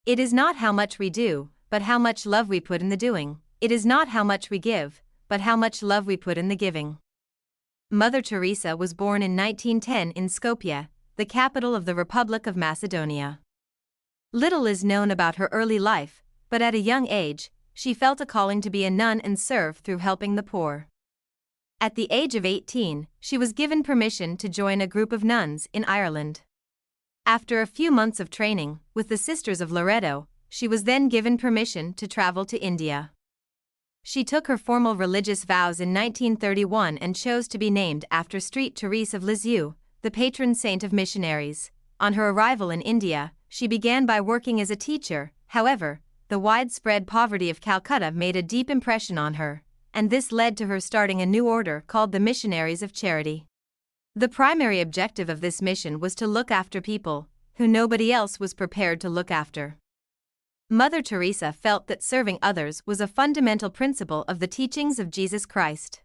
It is not how much we do, but how much love we put in the doing. It is not how much we give, but how much love we put in the giving. Mother Teresa was born in 1910 in Skopje, the capital of the Republic of Macedonia. Little is known about her early life, but at a young age, she felt a calling to be a nun and serve through helping the poor. At the age of 18, she was given permission to join a group of nuns in Ireland. After a few months of training with the Sisters of Loreto, she was then given permission to travel to India. She took her formal religious vows in 1931 and chose to be named after St. Teresa of Lisieux, the patron saint of missionaries. On her arrival in India, she began by working as a teacher. However, the widespread poverty of Calcutta made a deep impression on her, and this led to her starting a new order called the Missionaries of Charity. The primary objective of this mission was to look after people who nobody else was prepared to look after. Mother Teresa felt that serving others was a fundamental principle of the teachings of Jesus Christ.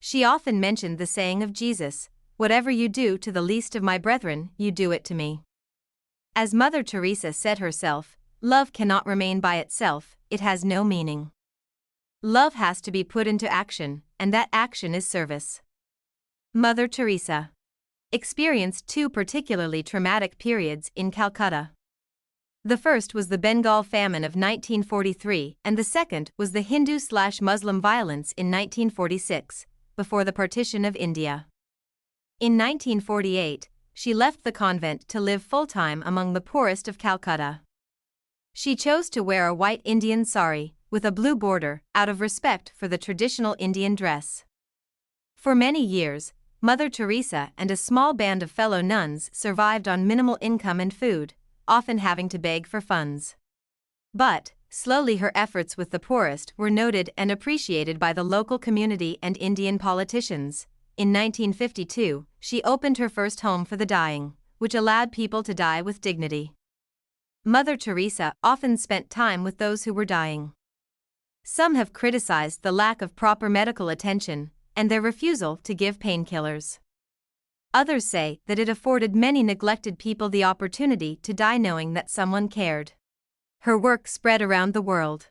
She often mentioned the saying of Jesus, "Whatever you do to the least of my brethren, you do it to me." As Mother Teresa said herself, love cannot remain by itself, it has no meaning. Love has to be put into action, and that action is service. Mother Teresa experienced two particularly traumatic periods in Calcutta. The first was the Bengal famine of 1943, and the second was the Hindu/Muslim violence in 1946, before the partition of India. In 1948, she left the convent to live full-time among the poorest of Calcutta. She chose to wear a white Indian sari, with a blue border, out of respect for the traditional Indian dress. For many years, Mother Teresa and a small band of fellow nuns survived on minimal income and food, often having to beg for funds. But, slowly her efforts with the poorest were noted and appreciated by the local community and Indian politicians. In 1952, she opened her first home for the dying, which allowed people to die with dignity. Mother Teresa often spent time with those who were dying. Some have criticized the lack of proper medical attention and their refusal to give painkillers. Others say that it afforded many neglected people the opportunity to die knowing that someone cared. Her work spread around the world.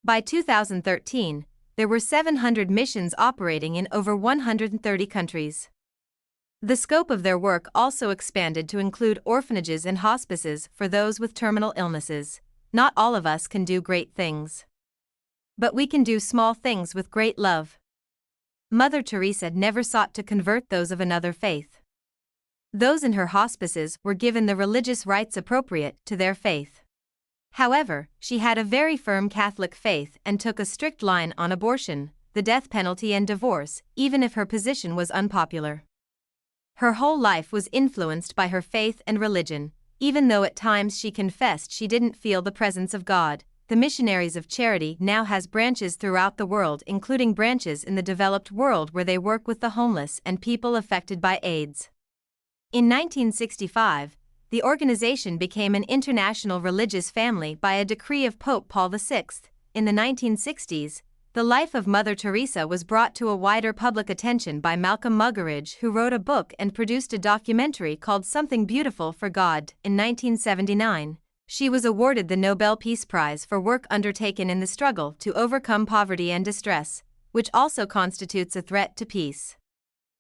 By 2013, there were 700 missions operating in over 130 countries. The scope of their work also expanded to include orphanages and hospices for those with terminal illnesses. Not all of us can do great things, but we can do small things with great love. Mother Teresa never sought to convert those of another faith. Those in her hospices were given the religious rites appropriate to their faith. However, she had a very firm Catholic faith and took a strict line on abortion, the death penalty and divorce, even if her position was unpopular. Her whole life was influenced by her faith and religion, even though at times she confessed she didn't feel the presence of God. The Missionaries of Charity now has branches throughout the world, including branches in the developed world where they work with the homeless and people affected by AIDS. In 1965, the organization became an international religious family by a decree of Pope Paul VI. In the 1960s, the life of Mother Teresa was brought to a wider public attention by Malcolm Muggeridge, who wrote a book and produced a documentary called Something Beautiful for God. In 1979, she was awarded the Nobel Peace Prize for work undertaken in the struggle to overcome poverty and distress, which also constitutes a threat to peace.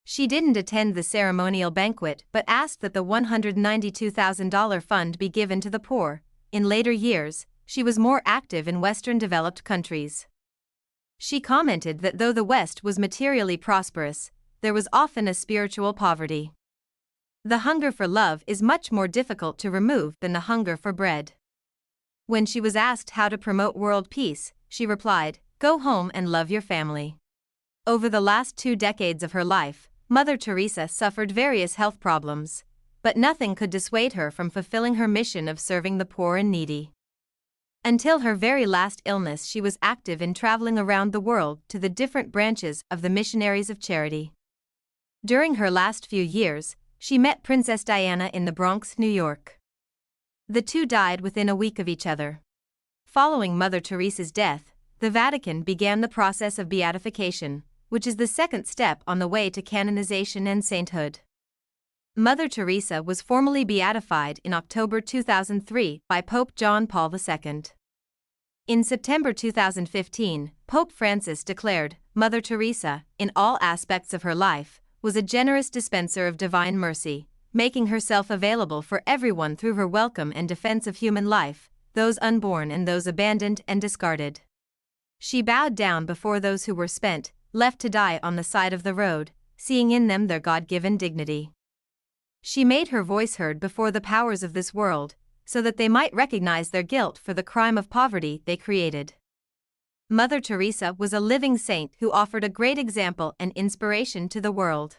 She didn't attend the ceremonial banquet but asked that the $192,000 fund be given to the poor. In later years, she was more active in Western developed countries. She commented that though the West was materially prosperous, there was often a spiritual poverty. The hunger for love is much more difficult to remove than the hunger for bread. When she was asked how to promote world peace, she replied, "Go home and love your family." Over the last 2 decades of her life, Mother Teresa suffered various health problems, but nothing could dissuade her from fulfilling her mission of serving the poor and needy. Until her very last illness, she was active in traveling around the world to the different branches of the Missionaries of Charity. During her last few years, she met Princess Diana in the Bronx, New York. The two died within a week of each other. Following Mother Teresa's death, the Vatican began the process of beatification, which is the second step on the way to canonization and sainthood. Mother Teresa was formally beatified in October 2003 by Pope John Paul II. In September 2015, Pope Francis declared, Mother Teresa, in all aspects of her life, was a generous dispenser of divine mercy, making herself available for everyone through her welcome and defense of human life, those unborn and those abandoned and discarded. She bowed down before those who were spent, left to die on the side of the road, seeing in them their God-given dignity. She made her voice heard before the powers of this world, so that they might recognize their guilt for the crime of poverty they created. Mother Teresa was a living saint who offered a great example and inspiration to the world.